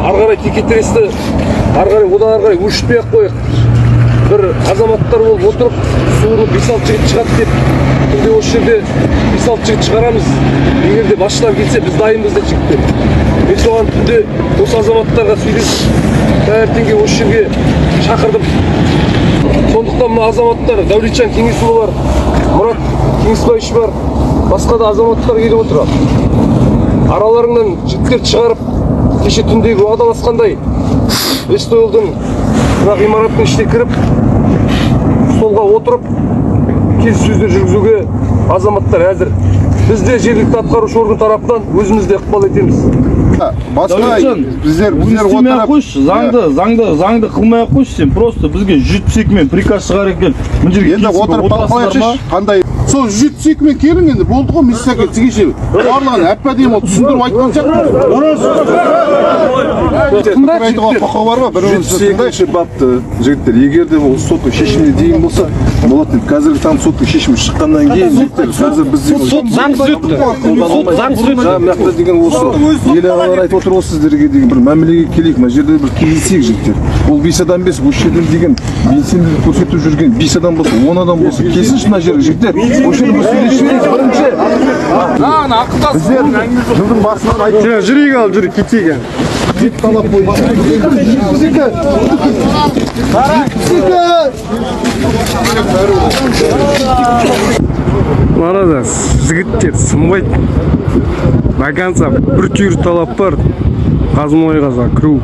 ары қарай текетіресті, ары қарай одан ары қарай өршітпей ақ қояйық. Бір азаматтар болып отырып, суырып 5-6 жігіт шығады деп, түнде осы жерде 5-6 жігіт шығарамыз. Егер де басшылар келсе, біз дайынбыз деп жігіттер. Мен соған түнде осы азаматтарға сөйлесіп, таңертеңге осы жерге шақырдым. Сондықтан мына азаматтар, Дәулетжан Кеңесұлы бар, Мұрат Кеңесбаевич бар, басқа да азаматтар келіп отыр. Араларыңнан жігіттерді шығарып, кеше түндегі уағдаласқандай Эстойлдың мына ғимараттың ішіне кіріп, столға отырып, келіссөздер жүргізуге азаматтар әзір. Біз де жергілікті атқарушы орган тарапынан өзіміз де ықпал етеміз. Біздер отырып заңды қылмай ақ қойшы, сен просто бізге 172-мен приказ шығар екен. Енді отырып талқылайықшы, қандай сол 172-мен келің енді болды ғой, мен сізге тігеше барлығын әп-әдемі түсіндіріп айтқан сияқты. Айтуға құқығы бар ма? 172-ші бапты жігіттер, егер де ол соттың шешіміне дейін болса, болады. Қазіргі таң соттың шешімі шыққаннан кейін жігіттер, қазір біз заңсыз өтті. Мақта деген осы ел ағалар айтып отыр осы сіздерге деген бір мәмілеге келейік, мына жерде бір кездесейік жігіттер. Ол 5 адам емес, осы жерден деген белсенділік көрсетіп жүрген 5 адам болса, 10 адам болса, келсінші мына жерге жігіттер. Осы жерде бір сөйлесейік бірінші. Біздер жылдың басынан айтып Жүрейік ал, жүр, кетейік. талап бойынша Арада жігіттер сынбайды. До конца бір түйір талап бар. Қазмойғазға кіру.